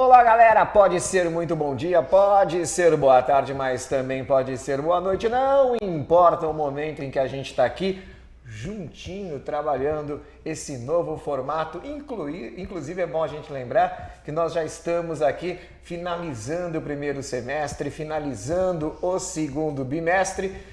Olá, galera! Pode ser muito bom dia, pode ser boa tarde, mas também pode ser boa noite. Não importa o momento em que a gente está aqui, juntinho, trabalhando esse novo formato. Inclusive, é bom a gente lembrar que nós já estamos aqui finalizando o primeiro semestre, finalizando o segundo bimestre,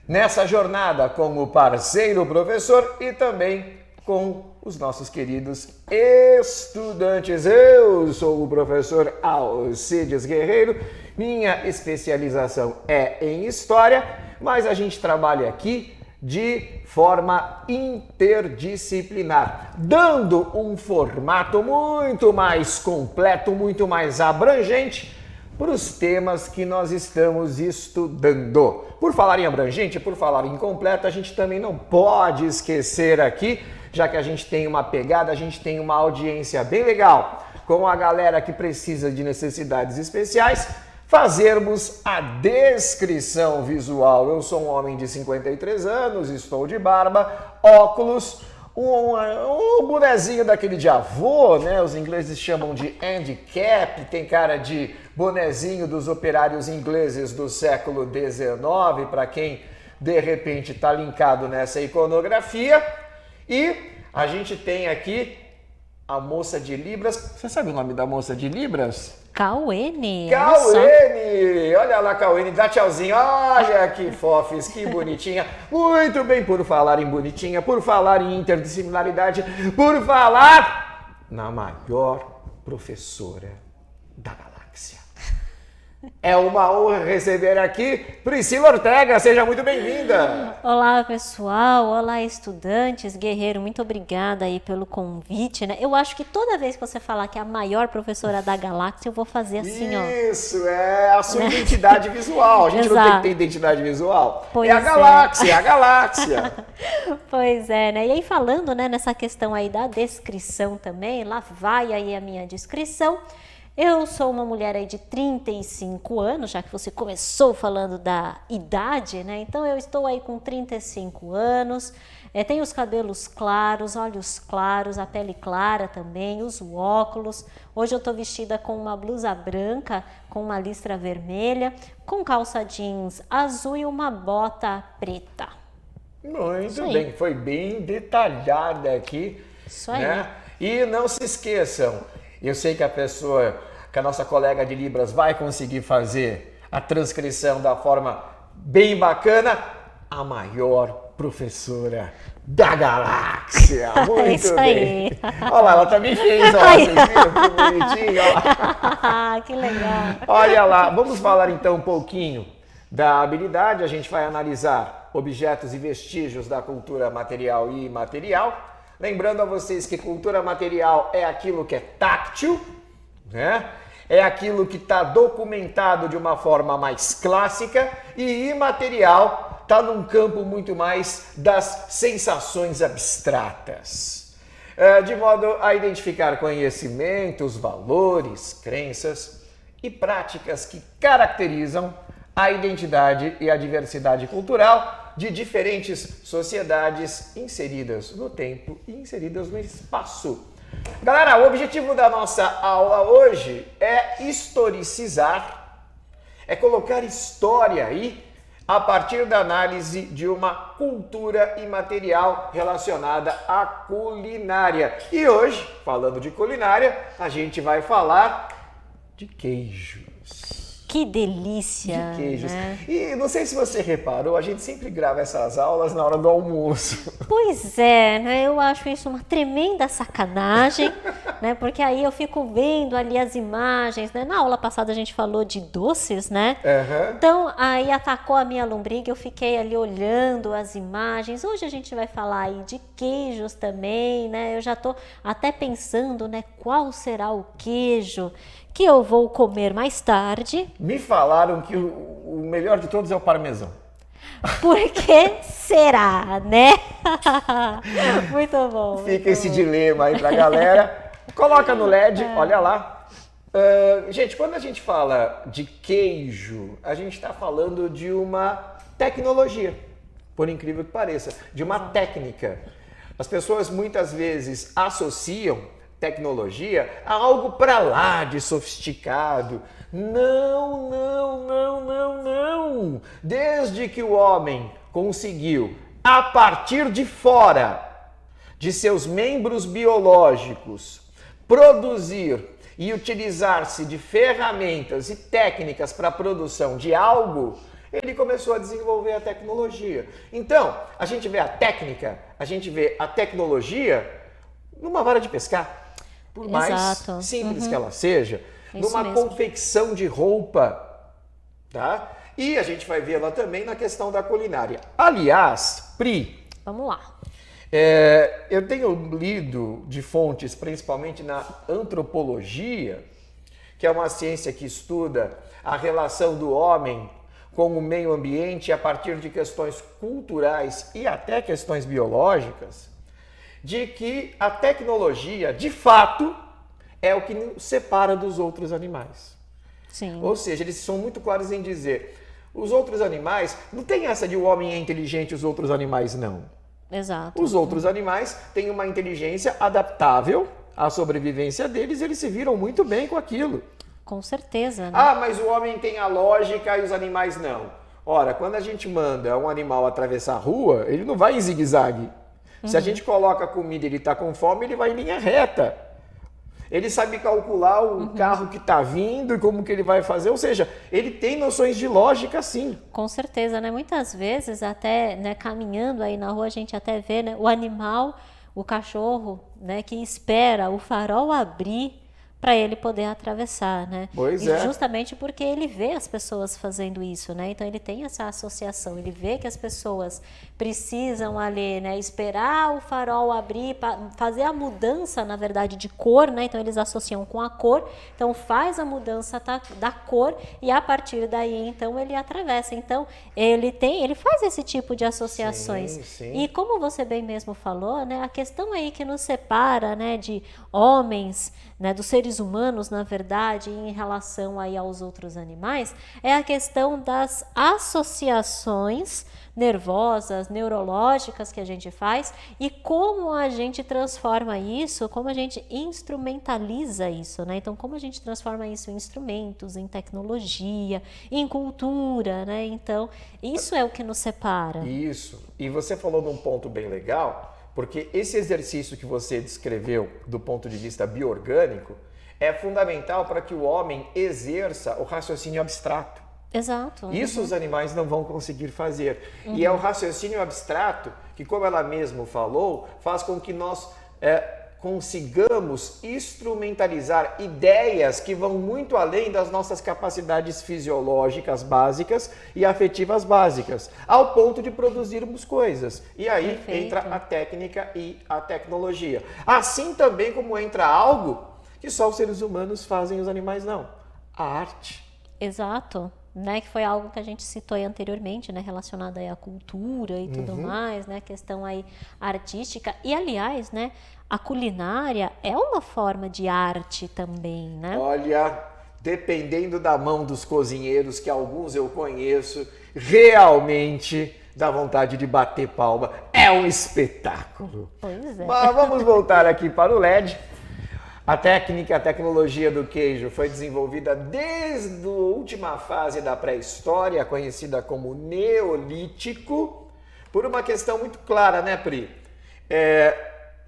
nessa jornada com o parceiro professor e também com os nossos queridos estudantes. Eu sou o professor Alcides Guerreiro, minha especialização é em História, mas a gente trabalha aqui de forma interdisciplinar, dando um formato muito mais completo, muito mais abrangente para os temas que nós estamos estudando. Por falar em abrangente, por falar em completo, a gente também não pode esquecer aqui, já que a gente tem uma pegada, a gente tem uma audiência bem legal com a galera que precisa de necessidades especiais, fazermos a descrição visual. Eu sou um homem de 53 anos, estou de barba, óculos, um bonezinho daquele de avô, né? Os ingleses chamam de handicap, tem cara de bonezinho dos operários ingleses do século XIX, para quem de repente está linkado nessa iconografia. E a gente tem aqui a moça de Libras. Você sabe o nome da moça de Libras? Cauene. Cauene! Olha lá, Cauene, dá tchauzinho. Olha que fofes, que bonitinha. Muito bem, por falar em bonitinha, por falar em interdisciplinaridade, por falar na maior professora da galáxia. É uma honra receber aqui Priscila Ortega, seja muito bem-vinda! Olá, pessoal, olá, estudantes, Guerreiro, muito obrigada aí pelo convite, né? Eu acho que toda vez que você falar que é a maior professora da galáxia, eu vou fazer assim, ó. Isso, é a sua identidade visual, a gente Exato. não tem que ter identidade visual. Pois é a galáxia, é a galáxia! Pois é, né? E aí falando, né, nessa questão aí da descrição também, lá vai aí a minha descrição. Eu sou uma mulher aí de 35 anos, já que você começou falando da idade, né? Então eu estou aí com 35 anos, tenho os cabelos claros, olhos claros, a pele clara também, uso óculos. Hoje eu estou vestida com uma blusa branca, com uma listra vermelha, com calça jeans azul e uma bota preta. Muito bem, foi bem detalhada aqui. Isso aí. Né? E não se esqueçam, eu sei que a nossa colega de Libras vai conseguir fazer a transcrição da forma bem bacana, a maior professora da galáxia. Muito Isso bem. aí. Olha lá, ela também fez, ó, vocês viram que bonitinho, ó. Que legal. Olha lá, vamos falar então um pouquinho da habilidade. A gente vai analisar objetos e vestígios da cultura material e imaterial. Lembrando a vocês que cultura material é aquilo que é táctil, né? É aquilo que está documentado de uma forma mais clássica, e imaterial está num campo muito mais das sensações abstratas, de modo a identificar conhecimentos, valores, crenças e práticas que caracterizam a identidade e a diversidade cultural de diferentes sociedades inseridas no tempo e inseridas no espaço. Galera, o objetivo da nossa aula hoje é historicizar, é colocar história aí a partir da análise de uma cultura imaterial relacionada à culinária. E hoje, falando de culinária, a gente vai falar de queijos. Que delícia! De queijos. Né? E não sei se você reparou, a gente sempre grava essas aulas na hora do almoço. Pois é, né? Eu acho isso uma tremenda sacanagem, né? Porque aí eu fico vendo ali as imagens, né? Na aula passada a gente falou de doces, né? Uhum. Então aí atacou a minha lombriga, eu fiquei ali olhando as imagens. Hoje a gente vai falar aí de queijos também, né? Eu já tô até pensando, né? Qual será o queijo que eu vou comer mais tarde? Me falaram que o melhor de todos é o parmesão. Por que será, né? Muito bom. Fica esse dilema aí pra galera. Coloca no LED, olha lá. Gente, quando a gente fala de queijo, a gente está falando de uma tecnologia, por incrível que pareça, de uma técnica. As pessoas muitas vezes associam tecnologia a algo para lá de sofisticado. Não, não, não, não, não. Desde que o homem conseguiu, a partir de fora de seus membros biológicos, produzir e utilizar-se de ferramentas e técnicas para a produção de algo, ele começou a desenvolver a tecnologia. Então, a gente vê a técnica, a gente vê a tecnologia numa vara de pescar, por mais Exato. simples que ela seja, Isso numa mesmo. confecção de roupa, tá? E a gente vai vê-la também na questão da culinária. Aliás, Pri, Vamos lá. eu tenho lido de fontes, principalmente na antropologia, que é uma ciência que estuda a relação do homem com o meio ambiente a partir de questões culturais e até questões biológicas, de que a tecnologia, de fato, é o que nos separa dos outros animais. Sim. Ou seja, eles são muito claros em dizer, os outros animais, não tem essa de o homem é inteligente e os outros animais não. Exato. Os outros animais têm uma inteligência adaptável à sobrevivência deles, eles se viram muito bem com aquilo. Com certeza, né? Ah, mas o homem tem a lógica e os animais não. Ora, quando a gente manda um animal atravessar a rua, ele não vai em zigue-zague. Se a gente coloca comida e ele está com fome, ele vai em linha reta. Ele sabe calcular o carro que está vindo e como que ele vai fazer. Ou seja, ele tem noções de lógica, sim. Com certeza, né? Muitas vezes, até, né, caminhando aí na rua, a gente até vê, né, o animal, o cachorro, né, que espera o farol abrir para ele poder atravessar, né? Pois E é. justamente porque ele vê as pessoas fazendo isso, né? Então ele tem essa associação, ele vê que as pessoas precisam ali, né, esperar o farol abrir, fazer a mudança, na verdade, de cor, né? Então eles associam com a cor, então faz a mudança da cor e a partir daí, então ele atravessa. Então ele faz esse tipo de associações. Sim, sim. E como você bem mesmo falou, né, a questão aí que nos separa, né, de homens, né, dos seres humanos, na verdade, em relação aí aos outros animais, é a questão das associações nervosas, neurológicas que a gente faz e como a gente transforma isso, como a gente instrumentaliza isso, né? Então, como a gente transforma isso em instrumentos, em tecnologia, em cultura, né? Então, isso é o que nos separa. Isso. E você falou de um ponto bem legal, porque esse exercício que você descreveu do ponto de vista bioorgânico é fundamental para que o homem exerça o raciocínio abstrato. Exato. Isso os animais não vão conseguir fazer. E é o raciocínio abstrato que, como ela mesma falou, faz com que nós consigamos instrumentalizar ideias que vão muito além das nossas capacidades fisiológicas básicas e afetivas básicas, ao ponto de produzirmos coisas. E aí Perfeito. entra a técnica e a tecnologia. Assim também como entra algo que só os seres humanos fazem e os animais não. A arte. Exato, né, que foi algo que a gente citou aí anteriormente, né, relacionado aí à cultura e tudo mais, né, questão aí artística. E aliás, né, a culinária é uma forma de arte também, né? Olha, dependendo da mão dos cozinheiros, que alguns eu conheço, realmente dá vontade de bater palma. É um espetáculo. Pois é. Mas vamos voltar aqui para o LED. A técnica, a tecnologia do queijo foi desenvolvida desde a última fase da pré-história, conhecida como Neolítico, por uma questão muito clara, né, Pri?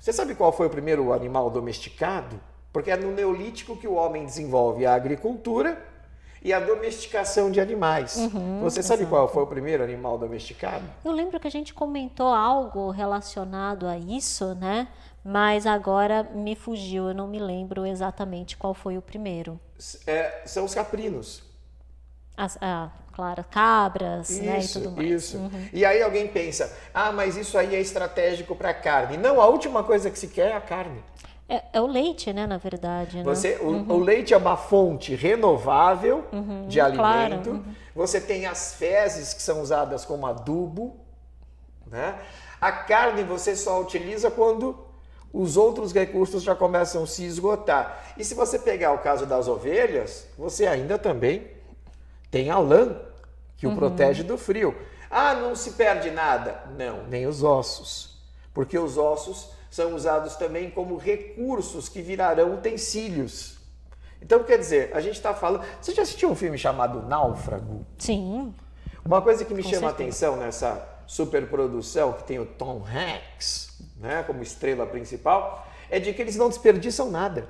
Você sabe qual foi o primeiro animal domesticado? Porque é no Neolítico que o homem desenvolve a agricultura e a domesticação de animais. Você sabe qual foi o primeiro animal domesticado? Eu lembro que a gente comentou algo relacionado a isso, né? Mas agora me fugiu, eu não me lembro exatamente qual foi o primeiro. São os caprinos. Claro, cabras, né, e tudo mais. Isso. E aí alguém pensa, mas isso aí é estratégico para carne. Não, a última coisa que se quer é a carne. É o leite, né, na verdade. Né? O leite é uma fonte renovável de alimento. Claro. Você tem as fezes que são usadas como adubo, né? A carne você só utiliza quando os outros recursos já começam a se esgotar. E se você pegar o caso das ovelhas, você ainda também tem a lã, que o protege do frio. Não se perde nada? Não, nem os ossos. Porque os ossos são usados também como recursos que virarão utensílios. Então, quer dizer, a gente está falando... Você já assistiu um filme chamado Náufrago? Sim. Uma coisa que me chama a certeza. atenção nessa superprodução, que tem o Tom Hanks, né, como estrela principal, é de que eles não desperdiçam nada.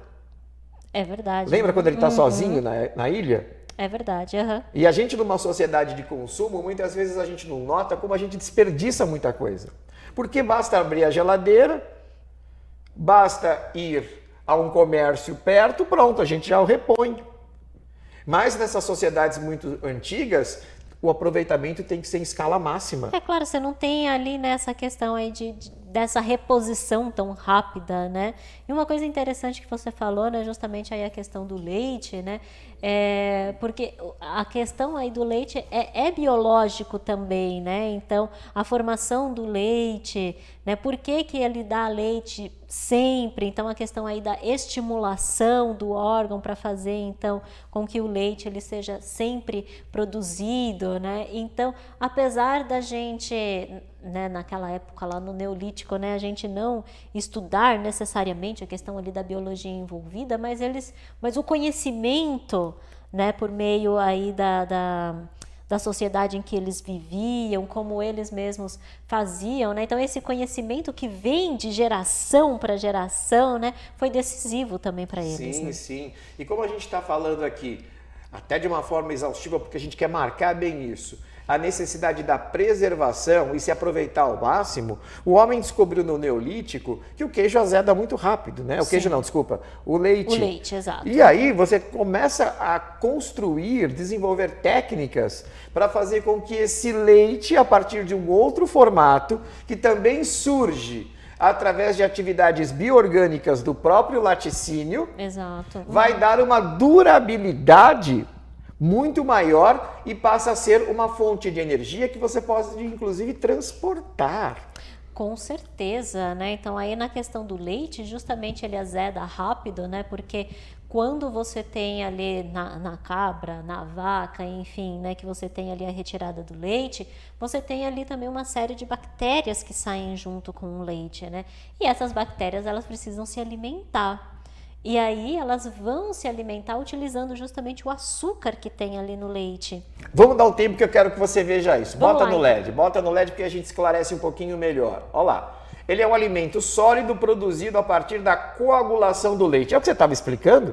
É verdade. Lembra quando ele está sozinho na ilha? É verdade, aham. E a gente, numa sociedade de consumo, muitas vezes a gente não nota como a gente desperdiça muita coisa. Porque basta abrir a geladeira, basta ir a um comércio perto, pronto, a gente já o repõe. Mas nessas sociedades muito antigas, o aproveitamento tem que ser em escala máxima. É claro, você não tem ali nessa questão aí dessa reposição tão rápida, né? E uma coisa interessante que você falou, né, justamente aí a questão do leite, né? Porque a questão aí do leite é biológico também, né? Então, a formação do leite, né? Por que ele dá leite sempre? Então, a questão aí da estimulação do órgão para fazer, então, com que o leite ele seja sempre produzido, né? Então, apesar da gente, né, naquela época lá no Neolítico, né, a gente não estudar necessariamente a questão ali da biologia envolvida, mas o conhecimento, né, por meio aí da sociedade em que eles viviam, como eles mesmos faziam, né? Então esse conhecimento que vem de geração para geração, né, foi decisivo também para eles. Sim, né? sim. E como a gente está falando aqui, até de uma forma exaustiva, porque a gente quer marcar bem isso, a necessidade da preservação e se aproveitar ao máximo, o homem descobriu no Neolítico que o queijo azeda muito rápido, né? O queijo não, desculpa, o leite. O leite, exato. E aí você começa a construir, desenvolver técnicas para fazer com que esse leite, a partir de um outro formato, que também surge através de atividades bioorgânicas do próprio laticínio, Exato. vai dar uma durabilidade muito maior e passa a ser uma fonte de energia que você pode, inclusive, transportar. Com certeza, né? Então aí na questão do leite, justamente ele azeda rápido, né? Porque quando você tem ali na cabra, na vaca, enfim, né? Que você tem ali a retirada do leite, você tem ali também uma série de bactérias que saem junto com o leite, né? E essas bactérias, elas precisam se alimentar. E aí elas vão se alimentar utilizando justamente o açúcar que tem ali no leite. Vamos dar um tempo que eu quero que você veja isso. Vamos Bota lá, no então. LED, bota no LED porque a gente esclarece um pouquinho melhor. Olha lá. Ele é um alimento sólido produzido a partir da coagulação do leite. É o que você estava explicando?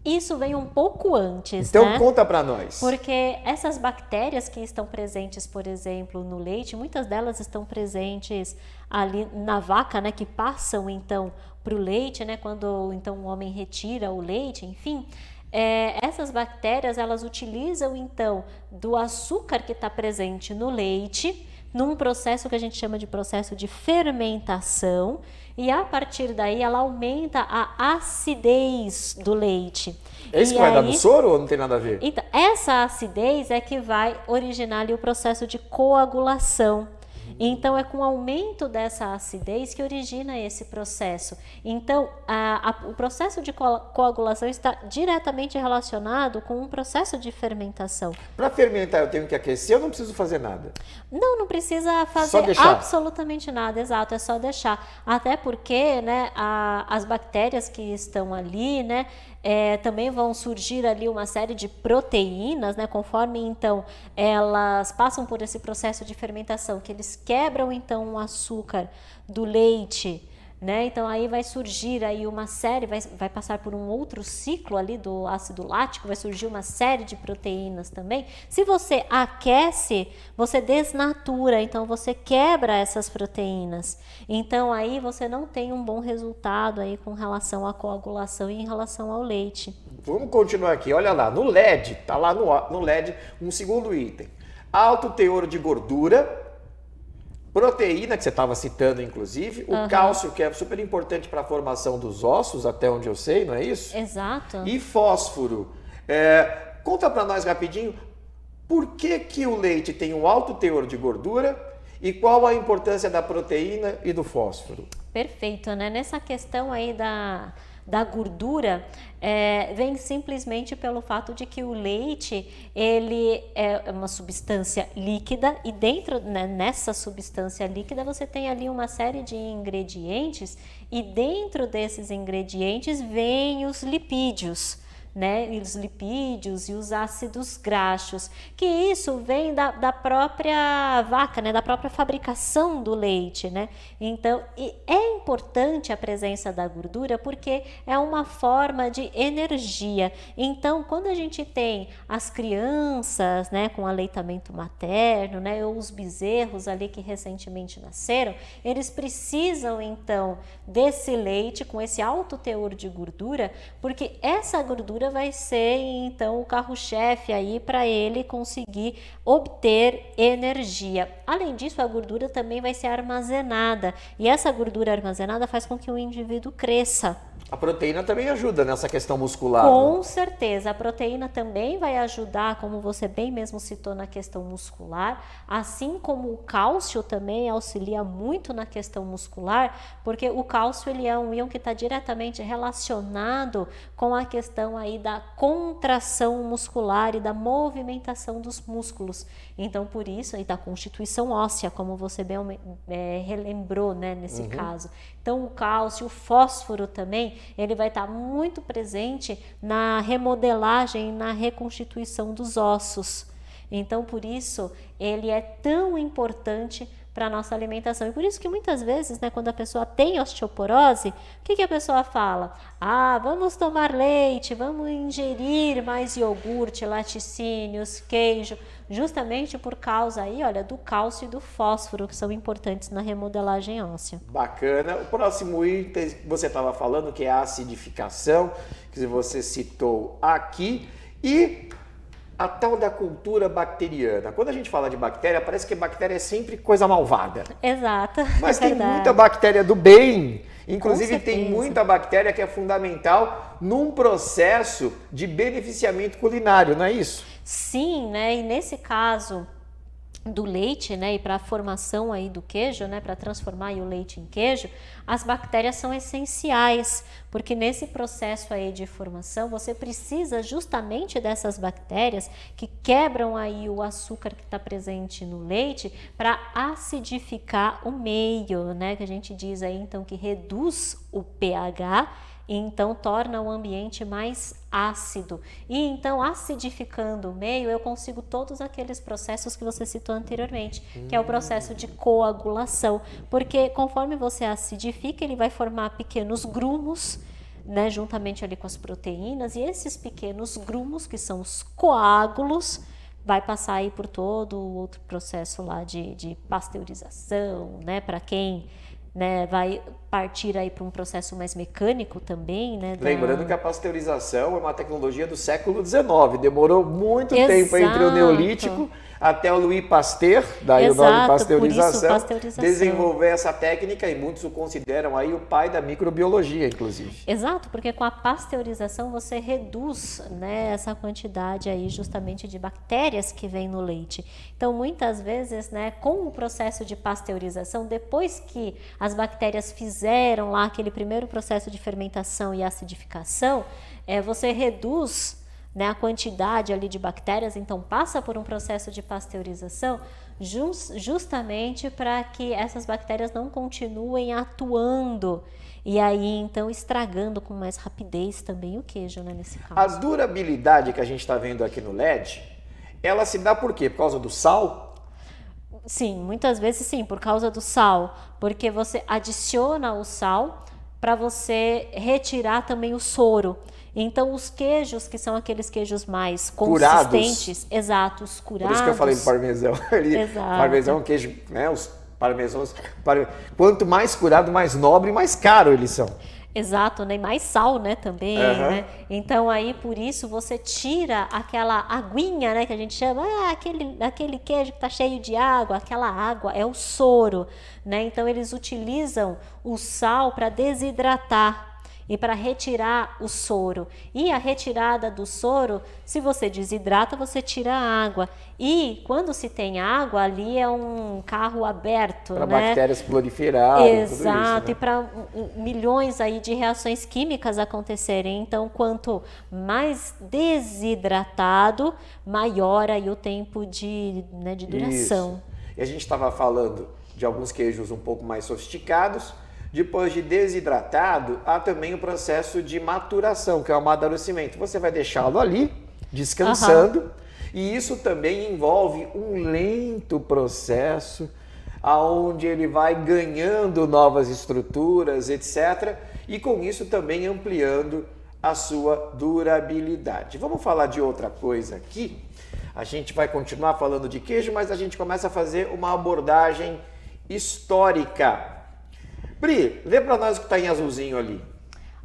Isso vem um pouco antes, Então né? conta para nós. Porque essas bactérias que estão presentes, por exemplo, no leite, muitas delas estão presentes ali na vaca, né? Que passam então para o leite, né? Quando então o homem retira o leite, enfim. Essas bactérias elas utilizam então do açúcar que está presente no leite, num processo que a gente chama de processo de fermentação, e a partir daí ela aumenta a acidez do leite. É isso que vai dar no soro ou não tem nada a ver? Então, essa acidez é que vai originar ali o processo de coagulação. Então, é com o aumento dessa acidez que origina esse processo. Então, o processo de coagulação está diretamente relacionado com um processo de fermentação. Para fermentar eu tenho que aquecer, eu não preciso fazer nada. Não precisa Só fazer deixar. absolutamente nada, exato, é só deixar. Até porque, né, as bactérias que estão ali, né, também vão surgir ali uma série de proteínas, né, conforme então elas passam por esse processo de fermentação, que eles quebram então o açúcar do leite, né? Então aí vai surgir aí uma série, vai passar por um outro ciclo ali do ácido lático, vai surgir uma série de proteínas também. Se você aquece, você desnatura, então você quebra essas proteínas. Então aí você não tem um bom resultado aí com relação à coagulação e em relação ao leite. Vamos continuar aqui. Olha lá, no LED, tá lá no LED um segundo item. Alto teor de gordura, proteína, que você estava citando inclusive, o cálcio, que é super importante para a formação dos ossos, até onde eu sei, não é isso? Exato. E fósforo. Conta para nós rapidinho, por que o leite tem um alto teor de gordura e qual a importância da proteína e do fósforo? Perfeito, né? Nessa questão aí da gordura vem simplesmente pelo fato de que o leite ele é uma substância líquida e dentro, né, nessa substância líquida você tem ali uma série de ingredientes e dentro desses ingredientes vêm os lipídios. Né, e os lipídios e os ácidos graxos, que isso vem da própria vaca, né, da própria fabricação do leite, né? Então, é importante a presença da gordura porque é uma forma de energia. Então, quando a gente tem as crianças, né, com aleitamento materno, né, ou os bezerros ali que recentemente nasceram, eles precisam então desse leite com esse alto teor de gordura, porque essa gordura vai ser então o carro-chefe aí para ele conseguir obter energia. Além disso, a gordura também vai ser armazenada e essa gordura armazenada faz com que o indivíduo cresça. A proteína também ajuda nessa questão muscular. Com né? certeza, a proteína também vai ajudar, como você bem mesmo citou, na questão muscular, assim como o cálcio também auxilia muito na questão muscular, porque o cálcio ele é um íon que está diretamente relacionado com a questão aí da contração muscular e da movimentação dos músculos. Então, por isso, e da constituição óssea, como você bem relembrou, né, nesse caso. Então, o cálcio, o fósforo também, ele vai estar muito presente na remodelagem e na reconstituição dos ossos. Então, por isso, ele é tão importante para a nossa alimentação. E por isso que muitas vezes, né, quando a pessoa tem osteoporose, o que a pessoa fala? Ah, vamos tomar leite, vamos ingerir mais iogurte, laticínios, queijo, justamente por causa aí, olha, do cálcio e do fósforo, que são importantes na remodelagem óssea. Bacana. O próximo item que você estava falando, que é a acidificação, que você citou aqui, e a tal da cultura bacteriana. Quando a gente fala de bactéria, parece que bactéria é sempre coisa malvada. Exato. Mas tem muita bactéria do bem. Inclusive tem certeza. muita bactéria que é fundamental num processo de beneficiamento culinário, não é isso? Sim, né? E nesse caso do leite, né, e para a formação aí do queijo, né, para transformar aí o leite em queijo, as bactérias são essenciais, porque nesse processo aí de formação você precisa justamente dessas bactérias que quebram aí o açúcar que está presente no leite para acidificar o meio, né, que a gente diz aí então que reduz o pH e então torna o ambiente mais ácido. E então, acidificando o meio, eu consigo todos aqueles processos que você citou anteriormente, que é o processo de coagulação, porque conforme você acidifica, ele vai formar pequenos grumos, né, juntamente ali com as proteínas, e esses pequenos grumos, que são os coágulos, vai passar aí por todo o outro processo lá de pasteurização, né, para quem, né, vai partir aí para um processo mais mecânico também, né? Lembrando que a pasteurização é uma tecnologia do século XIX, demorou muito tempo entre o Neolítico até o Louis Pasteur, daí o nome pasteurização, desenvolver essa técnica e muitos o consideram aí o pai da microbiologia, inclusive. Exato, porque com a pasteurização você reduz, né, essa quantidade aí justamente de bactérias que vem no leite. Então, muitas vezes, né, com o processo de pasteurização, depois que as bactérias fizeram lá aquele primeiro processo de fermentação e acidificação, você reduz, né, a quantidade ali de bactérias, então passa por um processo de pasteurização justamente para que essas bactérias não continuem atuando e aí então estragando com mais rapidez também o queijo, né, nesse caso. A durabilidade que a gente está vendo aqui no LED, ela se dá por quê? Por causa do sal? Sim, muitas vezes sim, por causa do sal, porque você adiciona o sal para você retirar também o soro. Então, os queijos, que são aqueles queijos mais consistentes, exato, os curados. Por isso que eu falei do parmesão. Exato. Parmesão é um queijo, né? Os parmesãos, quanto mais curado, mais nobre e mais caro eles são. Exato, né? E mais sal, né, também, né? Então, aí, por isso, você tira aquela aguinha, né, que a gente chama, aquele queijo que tá cheio de água, aquela água é o soro, né? Então, eles utilizam o sal para desidratar. e para retirar o soro. E a retirada do soro, se você desidrata, você tira a água. E quando se tem água, ali é um carro aberto, Para né? bactérias proliferarem. Exato, Tudo isso, né? e para milhões aí de reações químicas acontecerem. Então, quanto mais desidratado, maior aí o tempo de duração. Isso. E a gente estava falando de alguns queijos um pouco mais sofisticados. Depois de desidratado, há também o processo de maturação, que é o amadurecimento. Você vai deixá-lo ali, descansando, e isso também envolve um lento processo, onde ele vai ganhando novas estruturas, etc. E com isso também ampliando a sua durabilidade. Vamos falar de outra coisa aqui. A gente vai continuar falando de queijo, mas a gente começa a fazer uma abordagem histórica. Pri, lê para nós o que está em azulzinho ali.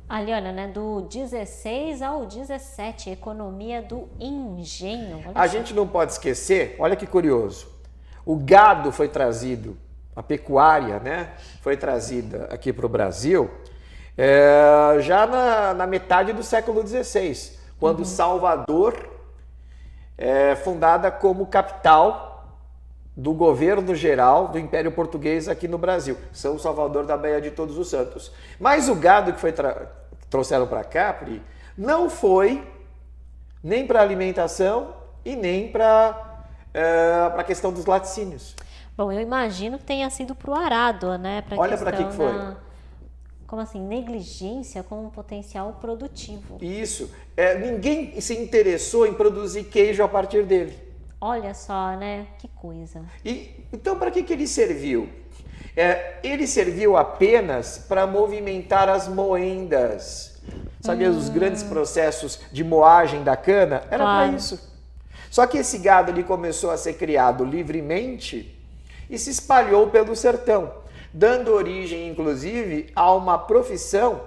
Ali, olha, né, do 16 ao 17, economia do engenho. Olha A só. gente não pode esquecer, olha que curioso, o gado foi trazido, a pecuária, né, foi trazida aqui para o Brasil já na metade do século XVI, quando Salvador é fundada como capital do governo geral do Império Português aqui no Brasil, São Salvador da Baía de Todos os Santos. Mas o gado que trouxeram para cá, Pri, não foi nem para alimentação e nem para a questão dos laticínios. Bom, eu imagino que tenha sido para o arado, né? Olha para que foi. Como assim? Negligência com um potencial produtivo. Isso. Ninguém se interessou em produzir queijo a partir dele. Olha só, né? Que coisa. Então, para que ele serviu? Ele serviu apenas para movimentar as moendas. Sabe, os grandes processos de moagem da cana? Era para isso. Só que esse gado ele começou a ser criado livremente e se espalhou pelo sertão, dando origem, inclusive, a uma profissão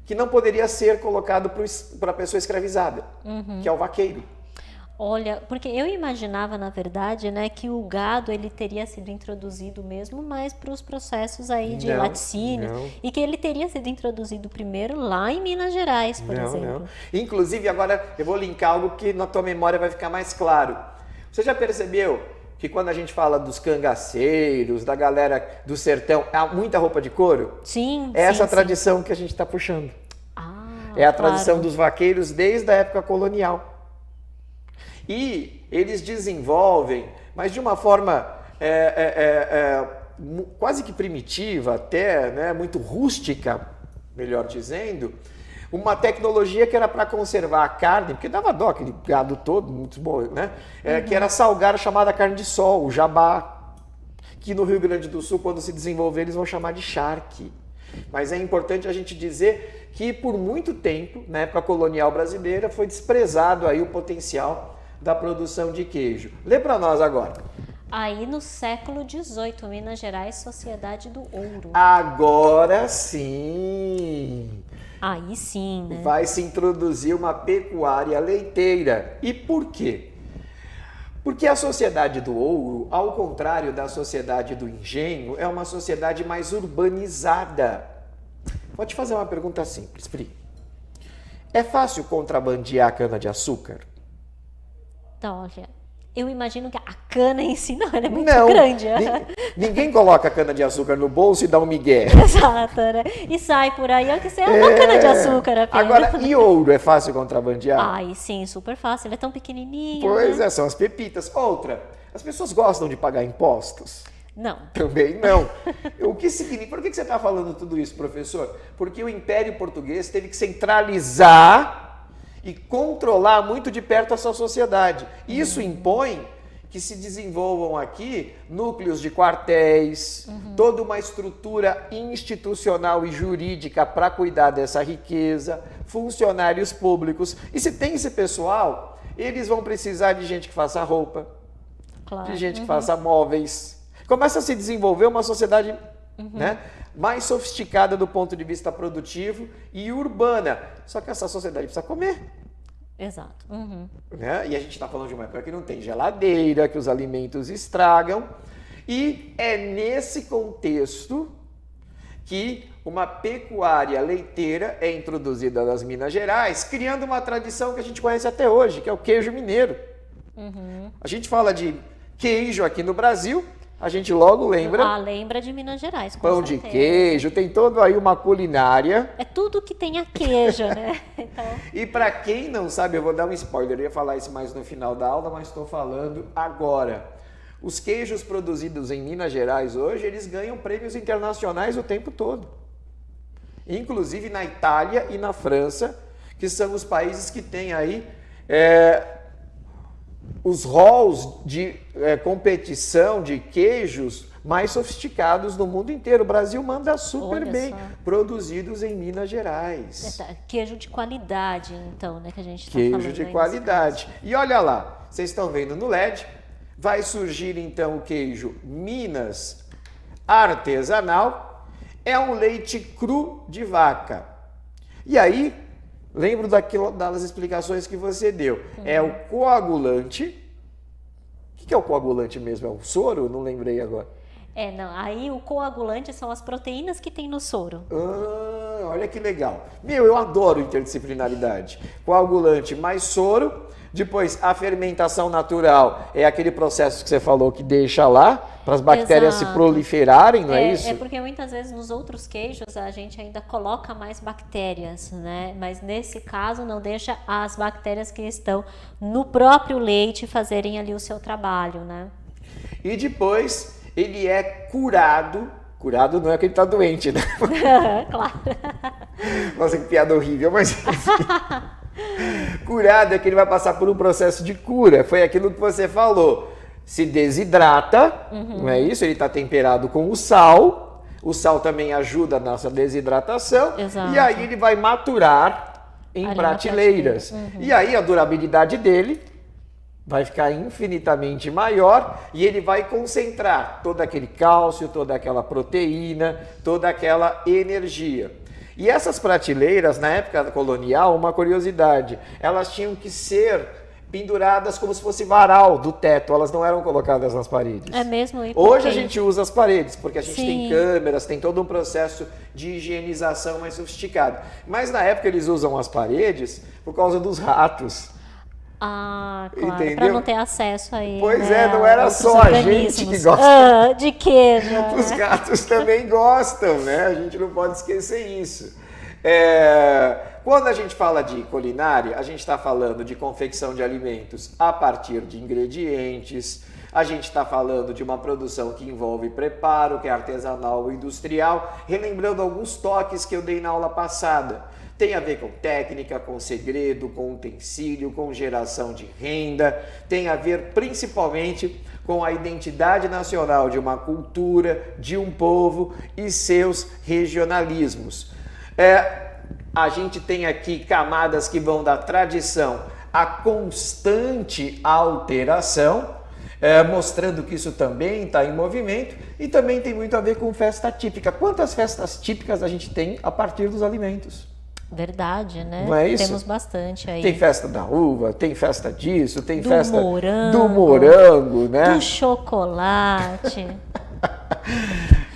que não poderia ser colocado para a pessoa escravizada, que é o vaqueiro. Olha, porque eu imaginava, na verdade, né, que o gado ele teria sido introduzido mesmo mais para os processos aí de laticínios e que ele teria sido introduzido primeiro lá em Minas Gerais, por exemplo. Não. Inclusive, agora eu vou linkar algo que na tua memória vai ficar mais claro. Você já percebeu que quando a gente fala dos cangaceiros, da galera do sertão, há muita roupa de couro? Sim. É essa tradição que a gente está puxando. É a tradição dos vaqueiros desde a época colonial. E eles desenvolvem, mas de uma forma quase que primitiva, até, né, muito rústica, melhor dizendo, uma tecnologia que era para conservar a carne, porque dava dó aquele gado todo, muito bom, né? Que era salgar a chamada carne de sol, o jabá, que no Rio Grande do Sul, quando se desenvolver, eles vão chamar de charque. Mas é importante a gente dizer que por muito tempo, na época colonial brasileira, foi desprezado aí o potencial da produção de queijo. Lê para nós agora. Aí no século XVIII, Minas Gerais, Sociedade do Ouro. Agora sim! Aí sim, né? Vai se introduzir uma pecuária leiteira. E por quê? Porque a Sociedade do Ouro, ao contrário da Sociedade do Engenho, é uma sociedade mais urbanizada. Vou te fazer uma pergunta simples, Pri. É fácil contrabandear cana-de-açúcar? Então, olha, eu imagino que a cana em si não, ela é muito grande. Ninguém coloca cana-de-açúcar no bolso e dá um migué. Exato, né? E sai por aí, olha que você é uma cana-de-açúcar apenas. Agora, e ouro é fácil contrabandear? Ai, sim, super fácil. Ele é tão pequenininho. Pois né? são as pepitas. Outra, as pessoas gostam de pagar impostos? Não. Também não. O que significa? Por que você está falando tudo isso, professor? Porque o Império Português teve que centralizar e controlar muito de perto a sua sociedade. Isso impõe que se desenvolvam aqui núcleos de quartéis, toda uma estrutura institucional e jurídica para cuidar dessa riqueza, funcionários públicos. E se tem esse pessoal, eles vão precisar de gente que faça roupa, de gente que faça móveis. Começa a se desenvolver uma sociedade né, mais sofisticada do ponto de vista produtivo e urbana. Só que essa sociedade precisa comer. Exato. Né? E a gente está falando de uma época que não tem geladeira, que os alimentos estragam. E é nesse contexto que uma pecuária leiteira é introduzida nas Minas Gerais, criando uma tradição que a gente conhece até hoje, que é o queijo mineiro. A gente fala de queijo aqui no Brasil, a gente logo lembra... lembra de Minas Gerais, com pão certeza. de queijo, tem todo aí uma culinária. É tudo que tenha queijo, né? Então... E para quem não sabe, eu vou dar um spoiler, eu ia falar isso mais no final da aula, mas estou falando agora. Os queijos produzidos em Minas Gerais hoje, eles ganham prêmios internacionais o tempo todo. Inclusive na Itália e na França, que são os países que têm aí os halls de competição de queijos mais sofisticados do mundo inteiro. O Brasil manda super bem, produzidos em Minas Gerais. Queijo de qualidade, então, né, que a gente está falando. Queijo de qualidade. E olha lá, vocês estão vendo no LED, vai surgir então o queijo Minas artesanal, é um leite cru de vaca. E aí, lembro das explicações que você deu. É o coagulante. O que é o coagulante mesmo? É o soro? Não lembrei agora. Aí o coagulante são as proteínas que tem no soro. Olha que legal. Eu adoro interdisciplinaridade. Coagulante mais soro. Depois, a fermentação natural é aquele processo que você falou que deixa lá para as bactérias se proliferarem, não é isso? É porque muitas vezes nos outros queijos a gente ainda coloca mais bactérias, né? Mas nesse caso não deixa as bactérias que estão no próprio leite fazerem ali o seu trabalho, né? E depois ele é curado. Curado não é que ele está doente, né? Claro. Nossa, que piada horrível, mas... Curado é que ele vai passar por um processo de cura. Foi aquilo que você falou. Se desidrata, não é isso? Ele está temperado com o sal. O sal também ajuda na nossa desidratação. Exato. E aí ele vai maturar em prateleiras. E aí a durabilidade dele vai ficar infinitamente maior e ele vai concentrar todo aquele cálcio, toda aquela proteína, toda aquela energia. E essas prateleiras, na época colonial, uma curiosidade, elas tinham que ser penduradas como se fosse varal do teto, elas não eram colocadas nas paredes. É mesmo? Hoje a gente usa as paredes, porque a gente Sim. tem câmeras, tem todo um processo de higienização mais sofisticado. Mas na época eles usam as paredes por causa dos ratos. Claro, para não ter acesso aí. Pois né, não era só a gente que gosta. De queijo. Os gatos também gostam, né? A gente não pode esquecer isso. Quando a gente fala de culinária, a gente está falando de confecção de alimentos a partir de ingredientes, a gente está falando de uma produção que envolve preparo, que é artesanal ou industrial, relembrando alguns toques que eu dei na aula passada. Tem a ver com técnica, com segredo, com utensílio, com geração de renda, tem a ver principalmente com a identidade nacional de uma cultura, de um povo e seus regionalismos. A gente tem aqui camadas que vão da tradição à constante alteração, mostrando que isso também está em movimento e também tem muito a ver com festa típica. Quantas festas típicas a gente tem a partir dos alimentos? Verdade, né? Não é isso? Temos bastante aí. Tem festa da uva, tem festa disso, tem festa morango, do morango, né? Do chocolate.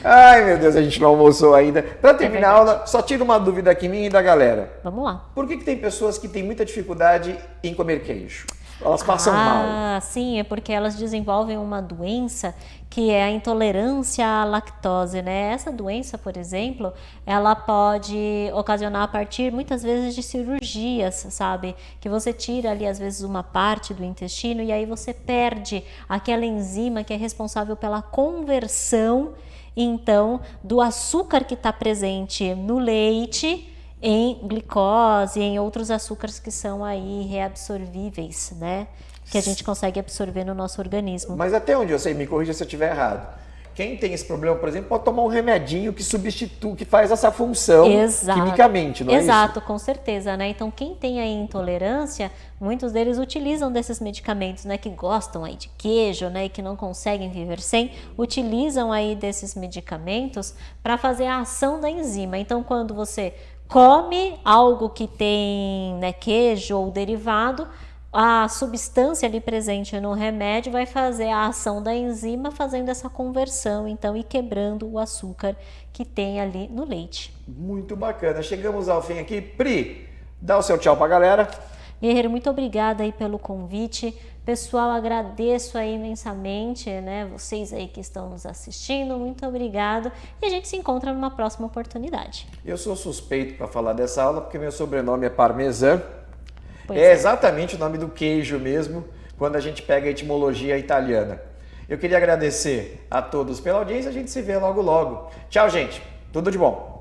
Ai, meu Deus, a gente não almoçou ainda. Para terminar a aula, só tira uma dúvida aqui minha e da galera. Vamos lá. Por que tem pessoas que têm muita dificuldade em comer queijo? Elas passam mal. Sim, é porque elas desenvolvem uma doença que é a intolerância à lactose, né? Essa doença, por exemplo, ela pode ocasionar a partir, muitas vezes, de cirurgias, sabe? Que você tira ali, às vezes, uma parte do intestino e aí você perde aquela enzima que é responsável pela conversão, então, do açúcar que está presente no leite em glicose, em outros açúcares que são aí reabsorvíveis, né? Que a gente consegue absorver no nosso organismo. Mas até onde eu sei, me corrija se eu estiver errado. Quem tem esse problema, por exemplo, pode tomar um remedinho que substitui, que faz essa função quimicamente, não é isso? Exato, com certeza, né? Então, quem tem aí intolerância, muitos deles utilizam desses medicamentos, né? Que gostam aí de queijo, né? E que não conseguem viver sem, utilizam aí desses medicamentos para fazer a ação da enzima. Então, quando você come algo que tem, né, queijo ou derivado, a substância ali presente no remédio vai fazer a ação da enzima, fazendo essa conversão, então, e quebrando o açúcar que tem ali no leite. Muito bacana. Chegamos ao fim aqui. Pri, dá o seu tchau pra galera. Guerreiro, muito obrigada aí pelo convite. Pessoal, agradeço aí imensamente, né? Vocês aí que estão nos assistindo, muito obrigado. E a gente se encontra numa próxima oportunidade. Eu sou suspeito para falar dessa aula porque meu sobrenome é Parmesan. Pois É exatamente o nome do queijo mesmo, quando a gente pega a etimologia italiana. Eu queria agradecer a todos pela audiência, a gente se vê logo logo. Tchau, gente. Tudo de bom.